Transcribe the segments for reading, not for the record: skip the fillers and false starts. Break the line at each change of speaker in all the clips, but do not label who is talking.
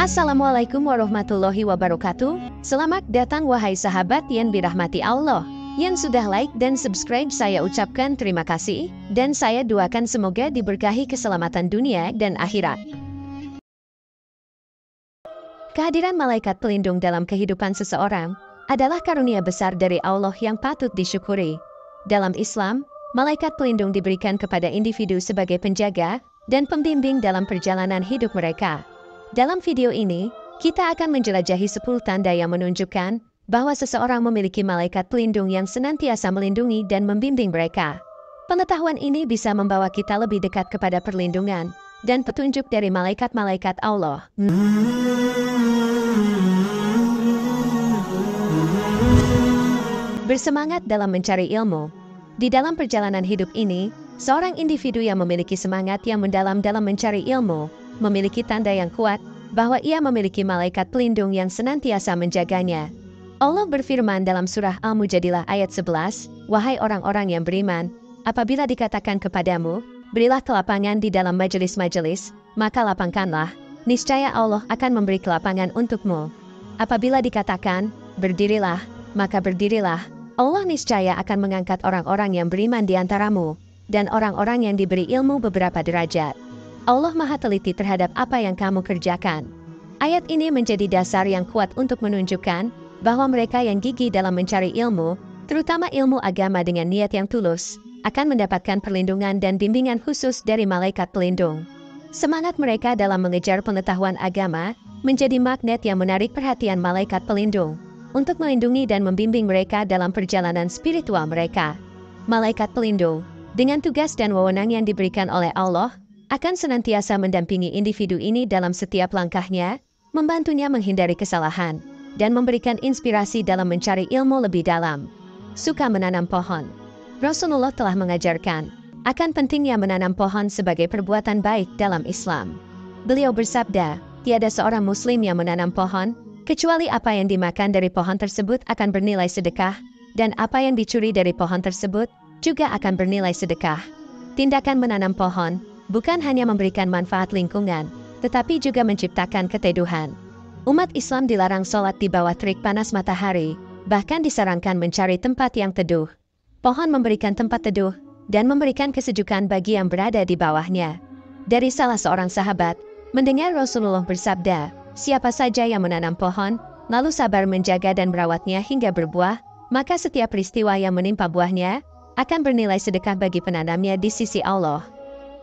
Assalamualaikum warahmatullahi wabarakatuh. Selamat datang wahai sahabat yang dirahmati Allah. Yang sudah like dan subscribe saya ucapkan terima kasih, dan saya doakan semoga diberkahi keselamatan dunia dan akhirat. Kehadiran malaikat pelindung dalam kehidupan seseorang adalah karunia besar dari Allah yang patut disyukuri. Dalam Islam, malaikat pelindung diberikan kepada individu sebagai penjaga dan pembimbing dalam perjalanan hidup mereka. Dalam video ini, kita akan menjelajahi 10 tanda yang menunjukkan bahwa seseorang memiliki malaikat pelindung yang senantiasa melindungi dan membimbing mereka. Pengetahuan ini bisa membawa kita lebih dekat kepada perlindungan dan petunjuk dari malaikat-malaikat Allah. Bersemangat dalam mencari ilmu. Di dalam perjalanan hidup ini, seorang individu yang memiliki semangat yang mendalam dalam mencari ilmu memiliki tanda yang kuat bahwa ia memiliki malaikat pelindung yang senantiasa menjaganya. Allah berfirman dalam surah Al-Mujadilah ayat 11, "Wahai orang-orang yang beriman, apabila dikatakan kepadamu, berilah kelapangan di dalam majelis-majelis, maka lapangkanlah, niscaya Allah akan memberi kelapangan untukmu. Apabila dikatakan, berdirilah, maka berdirilah, Allah niscaya akan mengangkat orang-orang yang beriman di antaramu, dan orang-orang yang diberi ilmu beberapa derajat. Allah Maha teliti terhadap apa yang kamu kerjakan." Ayat ini menjadi dasar yang kuat untuk menunjukkan bahwa mereka yang gigih dalam mencari ilmu, terutama ilmu agama dengan niat yang tulus, akan mendapatkan perlindungan dan bimbingan khusus dari malaikat pelindung. Semangat mereka dalam mengejar pengetahuan agama menjadi magnet yang menarik perhatian malaikat pelindung untuk melindungi dan membimbing mereka dalam perjalanan spiritual mereka. Malaikat pelindung, dengan tugas dan wewenang yang diberikan oleh Allah, akan senantiasa mendampingi individu ini dalam setiap langkahnya, membantunya menghindari kesalahan, dan memberikan inspirasi dalam mencari ilmu lebih dalam. Suka menanam pohon. Rasulullah telah mengajarkan akan pentingnya menanam pohon sebagai perbuatan baik dalam Islam. Beliau bersabda, tiada seorang muslim yang menanam pohon, kecuali apa yang dimakan dari pohon tersebut akan bernilai sedekah, dan apa yang dicuri dari pohon tersebut juga akan bernilai sedekah. Tindakan menanam pohon bukan hanya memberikan manfaat lingkungan, tetapi juga menciptakan keteduhan. Umat Islam dilarang sholat di bawah terik panas matahari, bahkan disarankan mencari tempat yang teduh. Pohon memberikan tempat teduh, dan memberikan kesejukan bagi yang berada di bawahnya. Dari salah seorang sahabat, mendengar Rasulullah bersabda, siapa saja yang menanam pohon, lalu sabar menjaga dan merawatnya hingga berbuah, maka setiap peristiwa yang menimpa buahnya, akan bernilai sedekah bagi penanamnya di sisi Allah.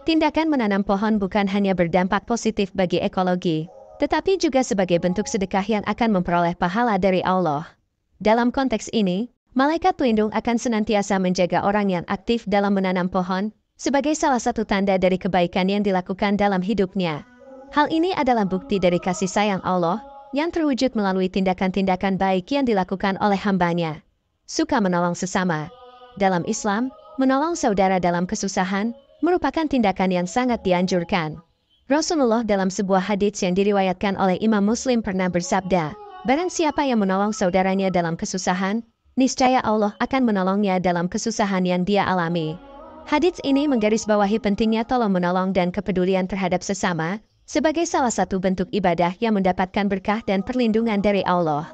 Tindakan menanam pohon bukan hanya berdampak positif bagi ekologi, tetapi juga sebagai bentuk sedekah yang akan memperoleh pahala dari Allah. Dalam konteks ini, malaikat pelindung akan senantiasa menjaga orang yang aktif dalam menanam pohon, sebagai salah satu tanda dari kebaikan yang dilakukan dalam hidupnya. Hal ini adalah bukti dari kasih sayang Allah, yang terwujud melalui tindakan-tindakan baik yang dilakukan oleh hambanya. Suka menolong sesama. Dalam Islam, menolong saudara dalam kesusahan merupakan tindakan yang sangat dianjurkan. Rasulullah dalam sebuah hadits yang diriwayatkan oleh Imam Muslim pernah bersabda, barang siapa yang menolong saudaranya dalam kesusahan, niscaya Allah akan menolongnya dalam kesusahan yang dia alami. Hadits ini menggarisbawahi pentingnya tolong menolong dan kepedulian terhadap sesama, sebagai salah satu bentuk ibadah yang mendapatkan berkah dan perlindungan dari Allah.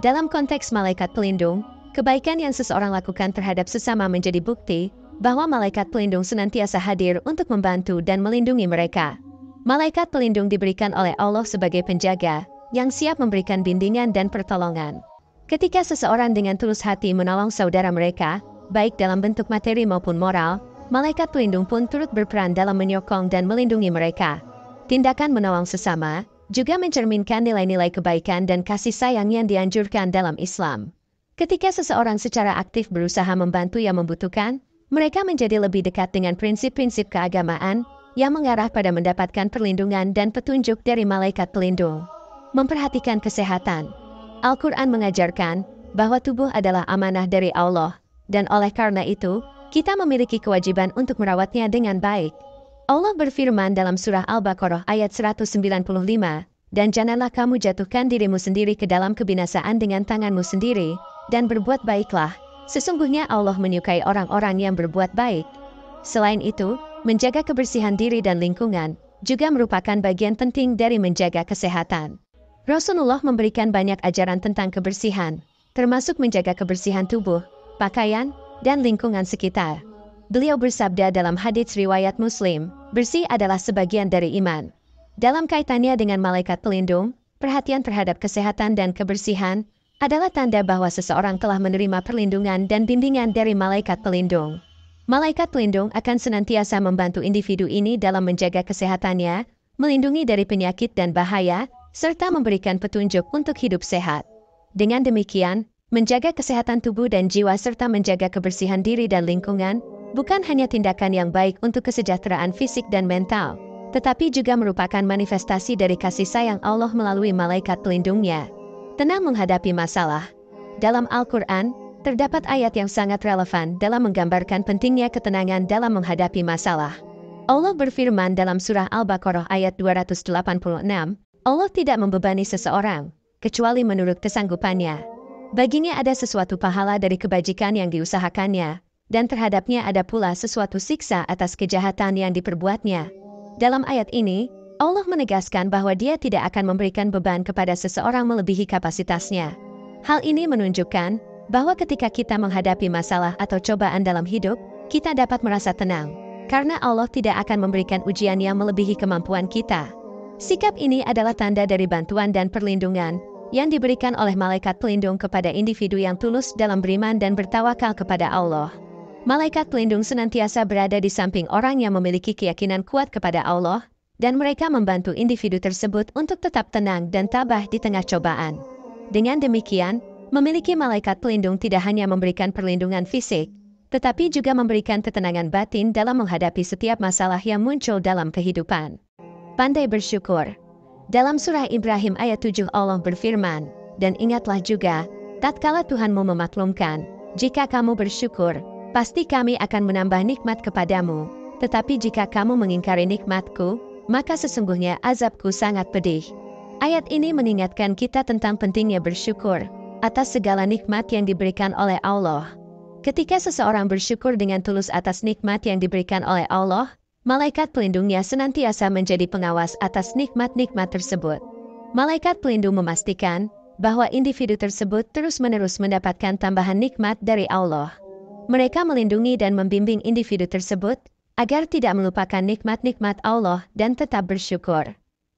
Dalam konteks malaikat pelindung, kebaikan yang seseorang lakukan terhadap sesama menjadi bukti bahwa malaikat pelindung senantiasa hadir untuk membantu dan melindungi mereka. Malaikat pelindung diberikan oleh Allah sebagai penjaga, yang siap memberikan bimbingan dan pertolongan. Ketika seseorang dengan tulus hati menolong saudara mereka, baik dalam bentuk materi maupun moral, malaikat pelindung pun turut berperan dalam menyokong dan melindungi mereka. Tindakan menolong sesama juga mencerminkan nilai-nilai kebaikan dan kasih sayang yang dianjurkan dalam Islam. Ketika seseorang secara aktif berusaha membantu yang membutuhkan, mereka menjadi lebih dekat dengan prinsip-prinsip keagamaan yang mengarah pada mendapatkan perlindungan dan petunjuk dari malaikat pelindung. Memperhatikan kesehatan. Al-Quran mengajarkan bahwa tubuh adalah amanah dari Allah, dan oleh karena itu, kita memiliki kewajiban untuk merawatnya dengan baik. Allah berfirman dalam surah Al-Baqarah ayat 195, dan janganlah kamu jatuhkan dirimu sendiri ke dalam kebinasaan dengan tanganmu sendiri, dan berbuat baiklah. Sesungguhnya Allah menyukai orang-orang yang berbuat baik. Selain itu, menjaga kebersihan diri dan lingkungan juga merupakan bagian penting dari menjaga kesehatan. Rasulullah memberikan banyak ajaran tentang kebersihan, termasuk menjaga kebersihan tubuh, pakaian, dan lingkungan sekitar. Beliau bersabda dalam hadits riwayat Muslim, bersih adalah sebagian dari iman. Dalam kaitannya dengan malaikat pelindung, perhatian terhadap kesehatan dan kebersihan adalah tanda bahwa seseorang telah menerima perlindungan dan bimbingan dari malaikat pelindung. Malaikat pelindung akan senantiasa membantu individu ini dalam menjaga kesehatannya, melindungi dari penyakit dan bahaya, serta memberikan petunjuk untuk hidup sehat. Dengan demikian, menjaga kesehatan tubuh dan jiwa serta menjaga kebersihan diri dan lingkungan bukan hanya tindakan yang baik untuk kesejahteraan fisik dan mental, tetapi juga merupakan manifestasi dari kasih sayang Allah melalui malaikat pelindungnya. Tenang menghadapi masalah. Dalam Al-Quran, terdapat ayat yang sangat relevan dalam menggambarkan pentingnya ketenangan dalam menghadapi masalah. Allah berfirman dalam surah Al-Baqarah ayat 286, Allah tidak membebani seseorang, kecuali menurut kesanggupannya. Baginya ada sesuatu pahala dari kebajikan yang diusahakannya, dan terhadapnya ada pula sesuatu siksa atas kejahatan yang diperbuatnya. Dalam ayat ini, Allah menegaskan bahwa Dia tidak akan memberikan beban kepada seseorang melebihi kapasitasnya. Hal ini menunjukkan bahwa ketika kita menghadapi masalah atau cobaan dalam hidup, kita dapat merasa tenang, karena Allah tidak akan memberikan ujian yang melebihi kemampuan kita. Sikap ini adalah tanda dari bantuan dan perlindungan yang diberikan oleh malaikat pelindung kepada individu yang tulus dalam beriman dan bertawakal kepada Allah. Malaikat pelindung senantiasa berada di samping orang yang memiliki keyakinan kuat kepada Allah, dan mereka membantu individu tersebut untuk tetap tenang dan tabah di tengah cobaan. Dengan demikian, memiliki malaikat pelindung tidak hanya memberikan perlindungan fisik, tetapi juga memberikan ketenangan batin dalam menghadapi setiap masalah yang muncul dalam kehidupan. Pandai bersyukur. Dalam surah Ibrahim ayat 7 Allah berfirman, dan ingatlah juga, tatkala Tuhanmu memaklumkan, jika kamu bersyukur, pasti kami akan menambah nikmat kepadamu, tetapi jika kamu mengingkari nikmatku, maka sesungguhnya azabku sangat pedih. Ayat ini mengingatkan kita tentang pentingnya bersyukur atas segala nikmat yang diberikan oleh Allah. Ketika seseorang bersyukur dengan tulus atas nikmat yang diberikan oleh Allah, malaikat pelindungnya senantiasa menjadi pengawas atas nikmat-nikmat tersebut. Malaikat pelindung memastikan bahwa individu tersebut terus-menerus mendapatkan tambahan nikmat dari Allah. Mereka melindungi dan membimbing individu tersebut agar tidak melupakan nikmat-nikmat Allah dan tetap bersyukur.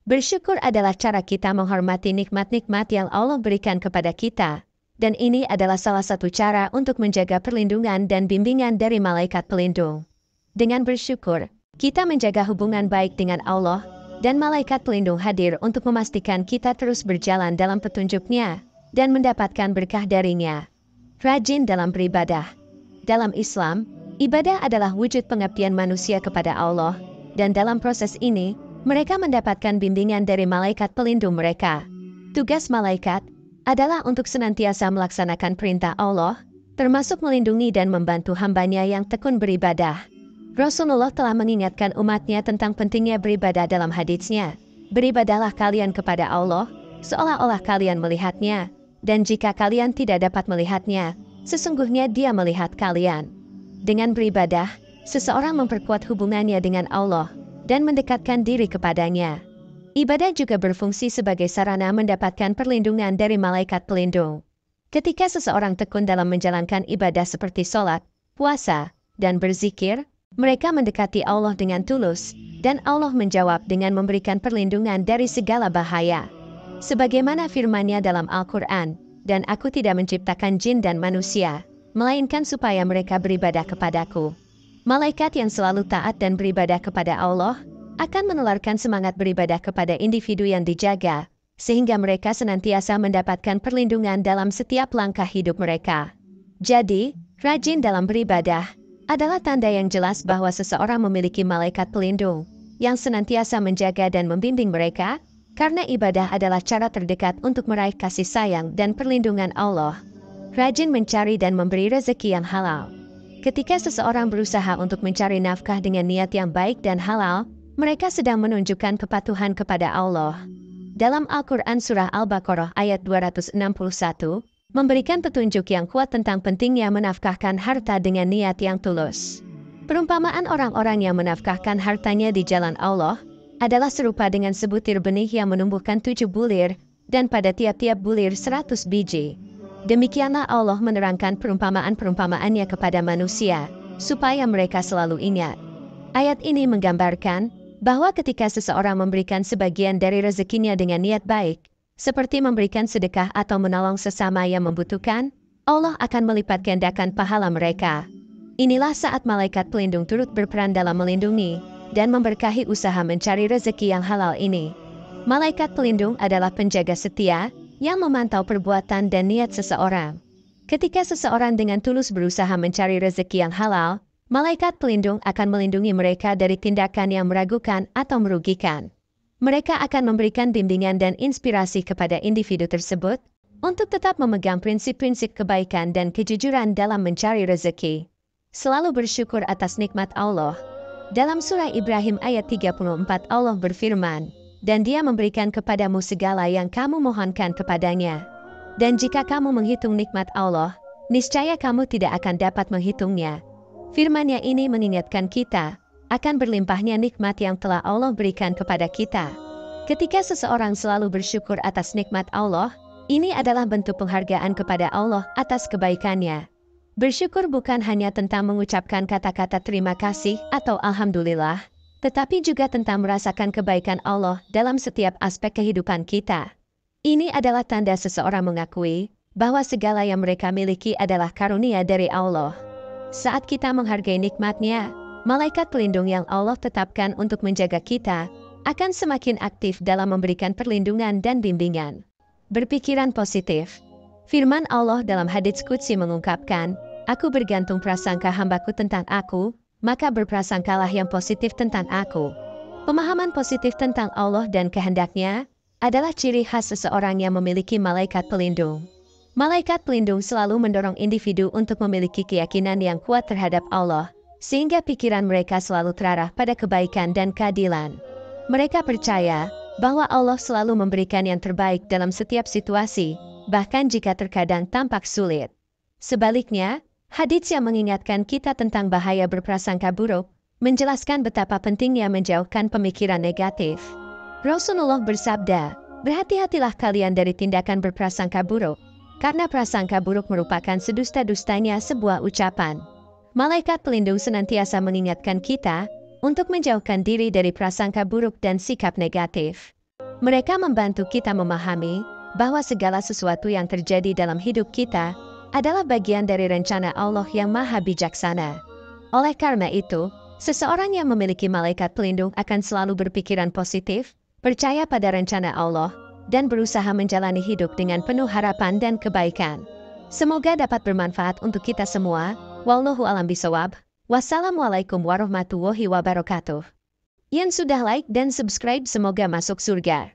Bersyukur adalah cara kita menghormati nikmat-nikmat yang Allah berikan kepada kita, dan ini adalah salah satu cara untuk menjaga perlindungan dan bimbingan dari malaikat pelindung. Dengan bersyukur, kita menjaga hubungan baik dengan Allah, dan malaikat pelindung hadir untuk memastikan kita terus berjalan dalam petunjuk-Nya dan mendapatkan berkah darinya. Rajin dalam beribadah. Dalam Islam, ibadah adalah wujud pengabdian manusia kepada Allah, dan dalam proses ini, mereka mendapatkan bimbingan dari malaikat pelindung mereka. Tugas malaikat adalah untuk senantiasa melaksanakan perintah Allah, termasuk melindungi dan membantu hambanya yang tekun beribadah. Rasulullah telah mengingatkan umatnya tentang pentingnya beribadah dalam haditsnya. Beribadahlah kalian kepada Allah, seolah-olah kalian melihatnya, dan jika kalian tidak dapat melihatnya, sesungguhnya Dia melihat kalian. Dengan beribadah, seseorang memperkuat hubungannya dengan Allah, dan mendekatkan diri kepadanya. Ibadah juga berfungsi sebagai sarana mendapatkan perlindungan dari malaikat pelindung. Ketika seseorang tekun dalam menjalankan ibadah seperti sholat, puasa, dan berzikir, mereka mendekati Allah dengan tulus, dan Allah menjawab dengan memberikan perlindungan dari segala bahaya. Sebagaimana firman-Nya dalam Al-Quran, dan aku tidak menciptakan jin dan manusia, melainkan supaya mereka beribadah kepadaku. Malaikat yang selalu taat dan beribadah kepada Allah, akan menularkan semangat beribadah kepada individu yang dijaga, sehingga mereka senantiasa mendapatkan perlindungan dalam setiap langkah hidup mereka. Jadi, rajin dalam beribadah adalah tanda yang jelas bahwa seseorang memiliki malaikat pelindung yang senantiasa menjaga dan membimbing mereka, karena ibadah adalah cara terdekat untuk meraih kasih sayang dan perlindungan Allah. Rajin mencari dan memberi rezeki yang halal. Ketika seseorang berusaha untuk mencari nafkah dengan niat yang baik dan halal, mereka sedang menunjukkan kepatuhan kepada Allah. Dalam Al-Quran Surah Al-Baqarah ayat 261, memberikan petunjuk yang kuat tentang pentingnya menafkahkan harta dengan niat yang tulus. Perumpamaan orang-orang yang menafkahkan hartanya di jalan Allah adalah serupa dengan sebutir benih yang menumbuhkan 7 bulir dan pada tiap-tiap bulir 100 biji. Demikianlah Allah menerangkan perumpamaan-perumpamaannya kepada manusia, supaya mereka selalu ingat. Ayat ini menggambarkan bahwa ketika seseorang memberikan sebagian dari rezekinya dengan niat baik, seperti memberikan sedekah atau menolong sesama yang membutuhkan, Allah akan melipat gandakan pahala mereka. Inilah saat malaikat pelindung turut berperan dalam melindungi dan memberkahi usaha mencari rezeki yang halal ini. Malaikat pelindung adalah penjaga setia yang memantau perbuatan dan niat seseorang. Ketika seseorang dengan tulus berusaha mencari rezeki yang halal, malaikat pelindung akan melindungi mereka dari tindakan yang meragukan atau merugikan. Mereka akan memberikan bimbingan dan inspirasi kepada individu tersebut untuk tetap memegang prinsip-prinsip kebaikan dan kejujuran dalam mencari rezeki. Selalu bersyukur atas nikmat Allah. Dalam surah Ibrahim ayat 34 Allah berfirman, "Dan Dia memberikan kepadamu segala yang kamu mohonkan kepadanya. Dan jika kamu menghitung nikmat Allah, niscaya kamu tidak akan dapat menghitungnya." Firman-Nya ini mengingatkan kita akan berlimpahnya nikmat yang telah Allah berikan kepada kita. Ketika seseorang selalu bersyukur atas nikmat Allah, ini adalah bentuk penghargaan kepada Allah atas kebaikannya. Bersyukur bukan hanya tentang mengucapkan kata-kata terima kasih atau alhamdulillah, tetapi juga tentang merasakan kebaikan Allah dalam setiap aspek kehidupan kita. Ini adalah tanda seseorang mengakui bahwa segala yang mereka miliki adalah karunia dari Allah. Saat kita menghargai nikmat-Nya, malaikat pelindung yang Allah tetapkan untuk menjaga kita akan semakin aktif dalam memberikan perlindungan dan bimbingan. Berpikiran positif. Firman Allah dalam hadits qudsi mengungkapkan, "Aku bergantung prasangka hambaku tentang aku, maka berprasangkalah yang positif tentang aku." Pemahaman positif tentang Allah dan kehendak-Nya adalah ciri khas seseorang yang memiliki malaikat pelindung. Malaikat pelindung selalu mendorong individu untuk memiliki keyakinan yang kuat terhadap Allah, sehingga pikiran mereka selalu terarah pada kebaikan dan keadilan. Mereka percaya bahwa Allah selalu memberikan yang terbaik dalam setiap situasi, bahkan jika terkadang tampak sulit. Sebaliknya, hadits yang mengingatkan kita tentang bahaya berprasangka buruk, menjelaskan betapa pentingnya menjauhkan pemikiran negatif. Rasulullah bersabda, "Berhati-hatilah kalian dari tindakan berprasangka buruk, karena prasangka buruk merupakan sedusta-dustanya sebuah ucapan." Malaikat pelindung senantiasa mengingatkan kita untuk menjauhkan diri dari prasangka buruk dan sikap negatif. Mereka membantu kita memahami bahwa segala sesuatu yang terjadi dalam hidup kita adalah bagian dari rencana Allah yang maha bijaksana. Oleh karena itu, seseorang yang memiliki malaikat pelindung akan selalu berpikiran positif, percaya pada rencana Allah, dan berusaha menjalani hidup dengan penuh harapan dan kebaikan. Semoga dapat bermanfaat untuk kita semua. Wallahu a'lam bishawab. Wassalamualaikum warahmatullahi wabarakatuh. Yang sudah like dan subscribe semoga masuk surga.